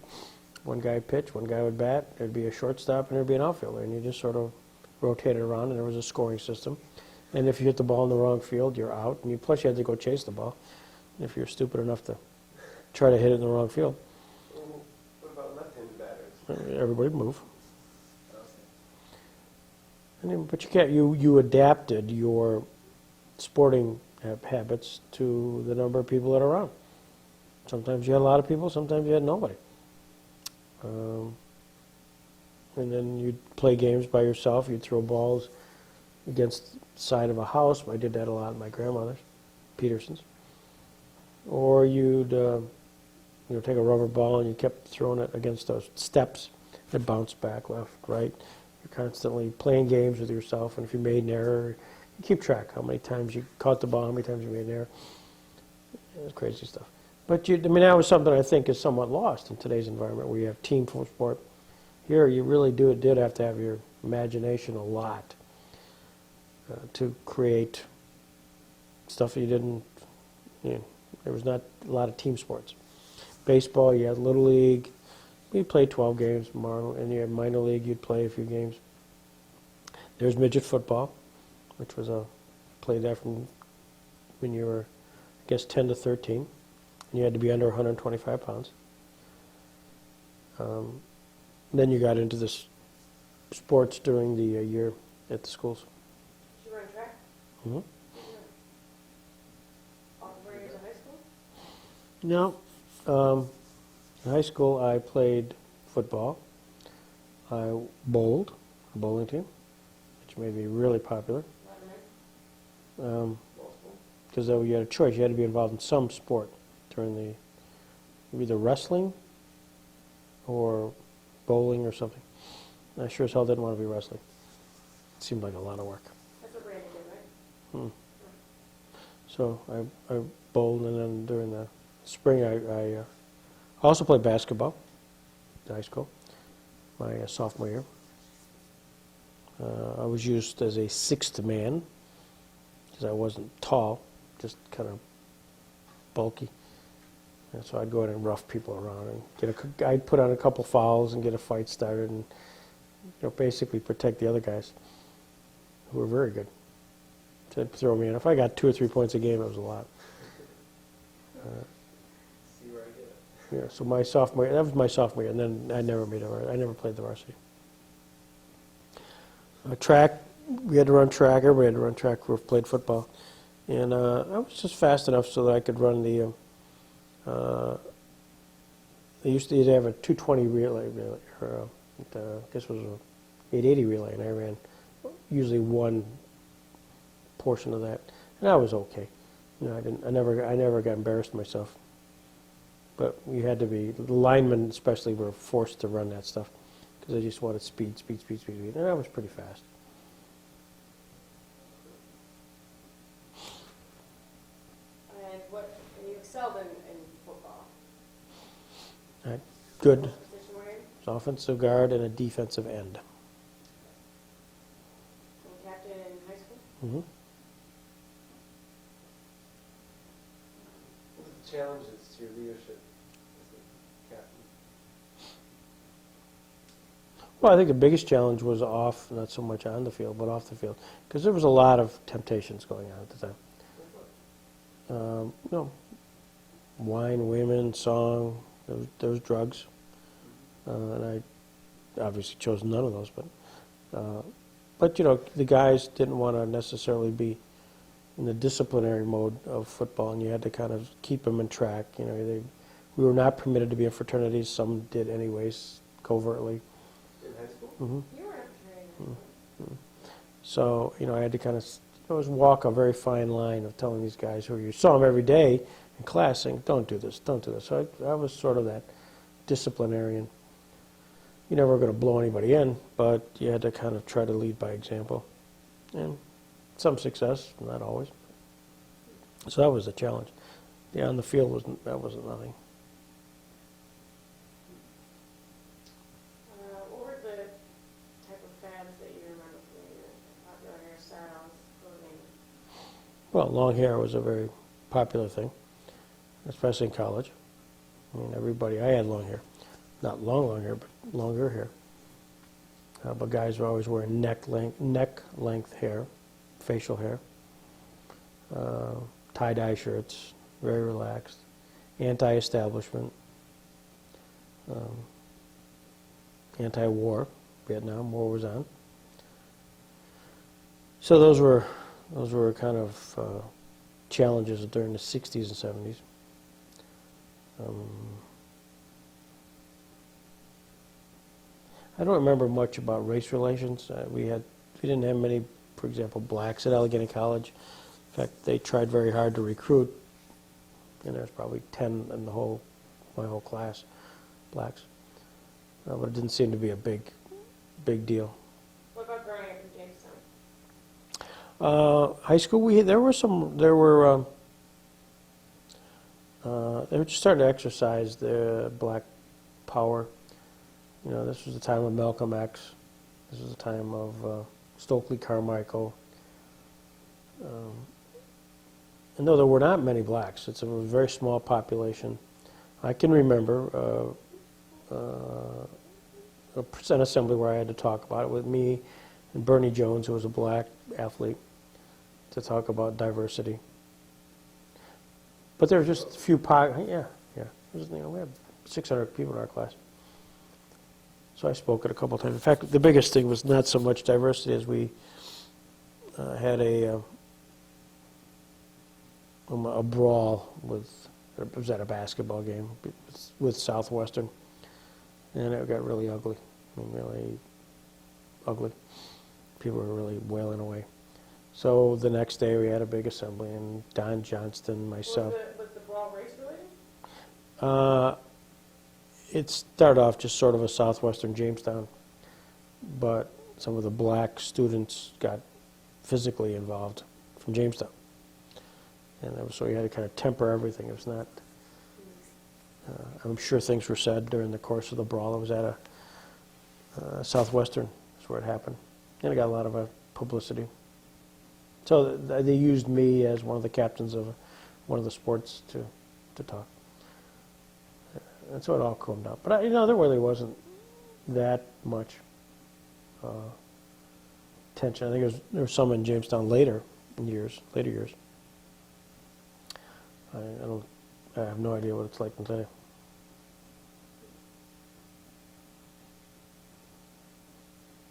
One guy would pitch, one guy would bat, there'd be a shortstop and there'd be an outfielder, and you just sort of rotated around, and there was a scoring system. And if you hit the ball in the wrong field, you're out, and plus you had to go chase the ball if you're stupid enough to try to hit it in the wrong field. Well, what about left-handed batters? Everybody would move. Okay. But you adapted your sporting habits to the number of people that are around. Sometimes you had a lot of people, sometimes you had nobody. And then you'd play games by yourself. You'd throw balls against the side of a house. I did that a lot at my grandmother's, Peterson's. Or you'd take a rubber ball and you kept throwing it against those steps. It bounced back, left, right. You're constantly playing games with yourself, and if you made an error, you keep track how many times you caught the ball, how many times you made an error. It was crazy stuff. But that was something I think is somewhat lost in today's environment where you have team sport. Here, you really did have to have your imagination a lot to create stuff that you didn't. There was not a lot of team sports. Baseball, you had Little League. You'd play 12 games, and you had minor league, you'd play a few games. There's midget football, which was played that from when you were, 10 to 13. And you had to be under 125 pounds. Then you got into this sports during the year at the schools. Did you run track? Mm-hmm. All 4 years of high school? No. In high school, I played football. I bowled, a bowling team, which made me really popular. Because you had a choice. You had to be involved in some sport during either wrestling or bowling or something. I sure as hell didn't want to be wrestling. It seemed like a lot of work. That's what Brandon did, right? So I bowled, and then during the spring I also played basketball in high school, my sophomore year. I was used as a sixth man, because I wasn't tall, just kind of bulky. And so I'd go in and rough people around and I'd put on a couple fouls and get a fight started and basically protect the other guys who were very good. So they'd throw me in. If I got 2 or 3 points a game, it was a lot. See where I get it. Yeah, so that was my sophomore year, and then I never played the varsity. Track, we had to run track. Everybody had to run track who played football. And I was just fast enough so that I could run the, they used to have a 220 relay, or I guess it was a 880 relay, and I ran usually one portion of that. And I was okay. I never got embarrassed myself. But you had to be, the linemen especially were forced to run that stuff because they just wanted speed. And I was pretty fast. And you excelled in football. Good. What position were you? It was offensive guard and a defensive end. And captain in high school? Mm-hmm. What are the challenges to your leadership as a captain? Well, I think the biggest challenge was off, not so much on the field, but off the field, because there was a lot of temptations going on at the time. Wine, women, song, there was drugs, and I obviously chose none of those. But the guys didn't want to necessarily be in the disciplinary mode of football, and you had to kind of keep them in track. We were not permitted to be in fraternities. Some did anyways, covertly. In high school? Mm-hmm. You were in a fraternity. So, I had to kind of always walk a very fine line of telling these guys who you saw them every day in class saying, don't do this. So I was sort of that disciplinarian. You never were going to blow anybody in, but you had to kind of try to lead by example. And some success, not always. So that was the challenge. Yeah, on the field wasn't nothing. What were the type of fads that you remember from your popular hairstyles, clothing? Well, long hair was a very popular thing, especially in college. I had long hair. Not long hair, but longer hair. But guys were always wearing neck length hair, facial hair, tie-dye shirts, very relaxed, anti-establishment, anti-war. Vietnam War was on. So those were kind of challenges during the 60s and 70s. I don't remember much about race relations. We didn't have many, for example, blacks at Allegheny College. In fact, they tried very hard to recruit, and there's probably 10 in my whole class, blacks. But it didn't seem to be a big deal. What about growing up in Jamestown? High school, they were just starting to exercise their black power. This was the time of Malcolm X. This was the time of Stokely Carmichael. And though there were not many blacks, it's a very small population. I can remember an assembly where I had to talk about it with me and Bernie Jones, who was a black athlete, to talk about diversity. But there were just a few yeah. We had 600 people in our class. So I spoke it a couple of times. In fact, the biggest thing was not so much diversity as we had a brawl it was at a basketball game with Southwestern, and it got really ugly. Really ugly. People were really wailing away. So the next day we had a big assembly, and Don Johnston, myself. Was the brawl race related? It started off just sort of a Southwestern Jamestown, but some of the black students got physically involved from Jamestown. And so you had to kind of temper everything. It was not, I'm sure things were said during the course of the brawl. It was at a Southwestern, is where it happened. And it got a lot of publicity. So they used me as one of the captains of one of the sports to talk. And so it all calmed down. But, there really wasn't that much tension. I think there was some in Jamestown later years. I have no idea what it's like today.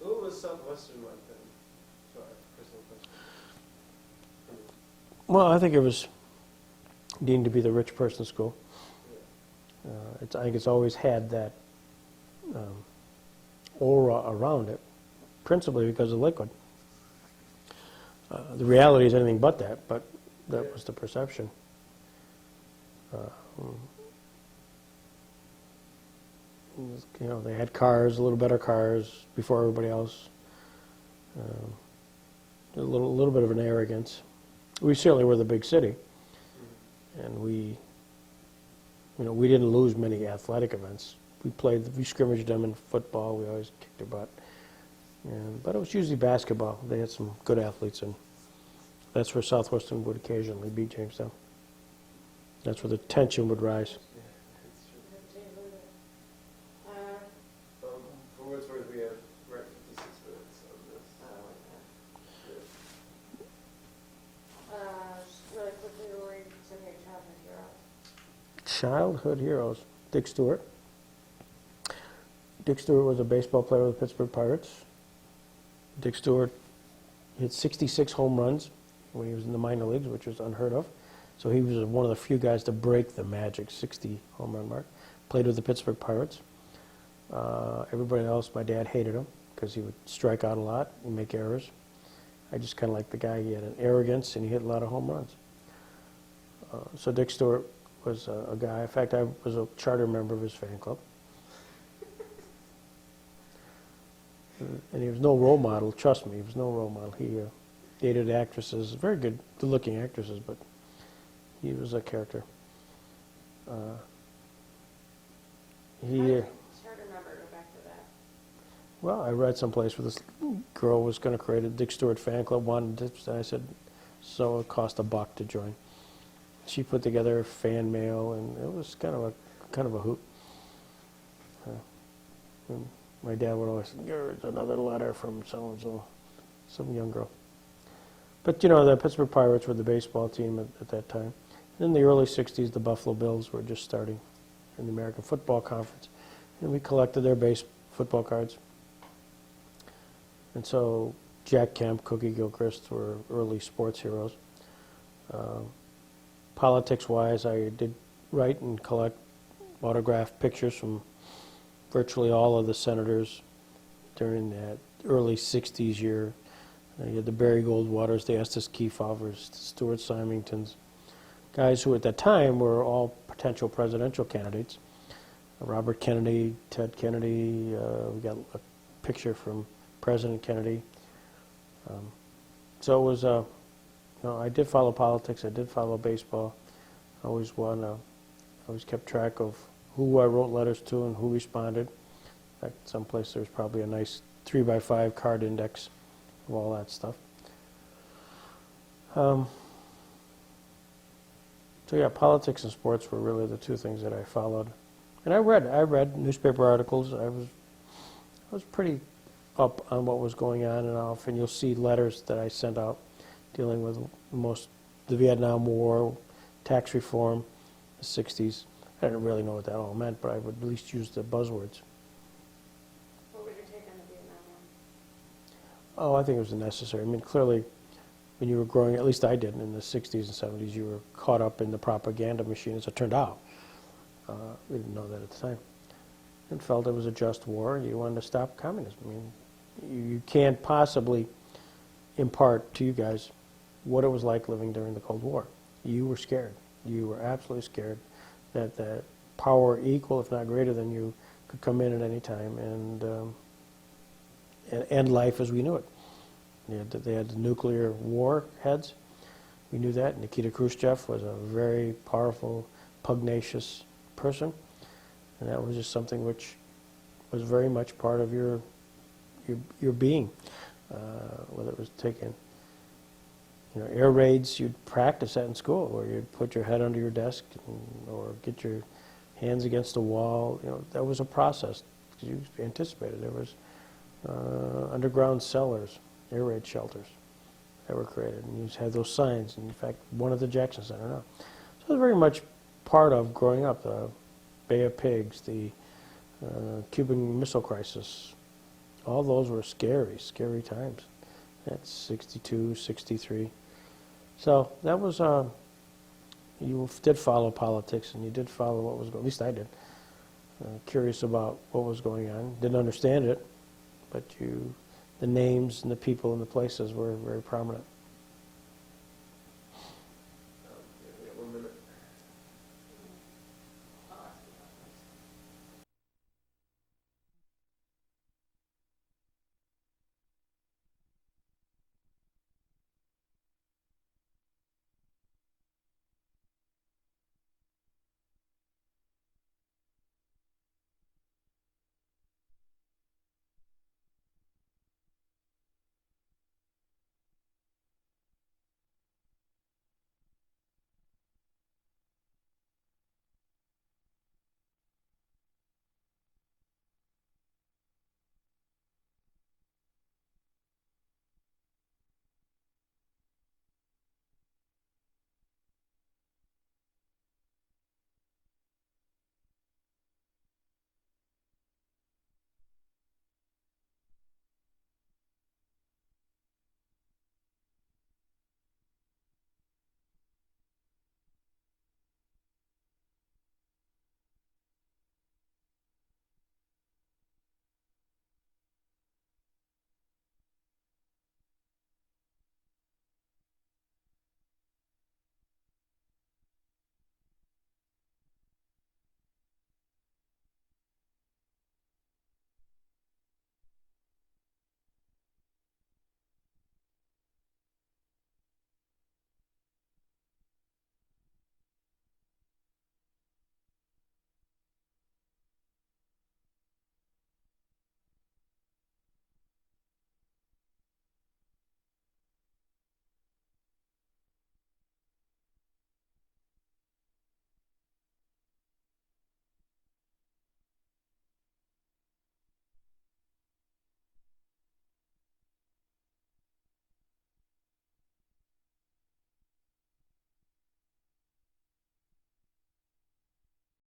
What was Southwestern like then? Sorry, personal question. Well, I think it was deemed to be the rich person's school. I think it's always had that aura around it, principally because of liquid. The reality is anything but that, but that was the perception. They had cars, a little better cars before everybody else. A little bit of an arrogance. We certainly were the big city, and we didn't lose many athletic events. We scrimmaged them in football. We always kicked their butt. But it was usually basketball. They had some good athletes, and that's where Southwestern would occasionally beat Jamestown. That's where the tension would rise. Yeah, it's true. Uh, For what it's worth, we have right 56 minutes on this. just really quickly, who were some of your childhood heroes? Childhood heroes. Dick Stewart. Dick Stewart was a baseball player with the Pittsburgh Pirates. Dick Stewart hit 66 home runs when he was in the minor leagues, which was unheard of. So he was one of the few guys to break the magic 60 home run mark. Played with the Pittsburgh Pirates. Everybody else, my dad hated him because he would strike out a lot and make errors. I just kind of liked the guy. He had an arrogance and he hit a lot of home runs. So Dick Stewart was a guy. In fact, I was a charter member of his fan club. And he was no role model, trust me, he was no role model. He dated actresses, very good-looking actresses, but he was a character. How He, did you start to remember, go back to that? well, I read someplace where this girl was going to create a Dick Stewart fan club, and I said, so it cost $1 to join. She put together fan mail, and it was kind of a hoot. And my dad would always say, "Here's another letter from so-and-so," some young girl. But, the Pittsburgh Pirates were the baseball team at that time. In the early 60s, the Buffalo Bills were just starting in the American Football Conference. And we collected their base football cards. And so Jack Kemp, Cookie Gilchrist were early sports heroes. Politics-wise, I did write and collect autographed pictures from virtually all of the senators during that early 60s year. You had the Barry Goldwaters, the Estes Kefauver's, the Stuart Symingtons, guys who at that time were all potential presidential candidates. Robert Kennedy, Ted Kennedy, we got a picture from President Kennedy. So it was, I did follow politics, I did follow baseball. I always kept track of who I wrote letters to and who responded. In fact, someplace there's probably a nice 3x5 card index of all that stuff. So yeah, politics and sports were really the two things that I followed. And I read newspaper articles. I was pretty up on what was going on, and often you'll see letters that I sent out dealing with the Vietnam War, tax reform, the 60s. I didn't really know what that all meant, but I would at least use the buzzwords. What was your take on the Vietnam War? Oh, I think it was necessary. I mean, clearly, when you were growing, at least I did, in the 60s and 70s, you were caught up in the propaganda machine, as it turned out. We didn't know that at the time. And felt it was a just war, and you wanted to stop communism. I mean, you can't possibly impart to you guys what it was like living during the Cold War. You were scared. You were absolutely scared that the power equal, if not greater than you, could come in at any time and end life as we knew it. They had the nuclear war heads. We knew that. Nikita Khrushchev was a very powerful, pugnacious person, and that was just something which was very much part of your being, whether it was taken Air raids, you'd practice that in school, where you'd put your head under your desk or get your hands against the wall. That was a process. You anticipated. There was underground cellars, air raid shelters that were created, and you had those signs. And in fact, one at the Jackson Center now. So it was very much part of growing up. The Bay of Pigs, the Cuban Missile Crisis, all those were scary, scary times. That's 62, 63. So that was, you did follow politics, and you did follow what was going, at least I did, curious about what was going on. Didn't understand it, but the names and the people and the places were very prominent.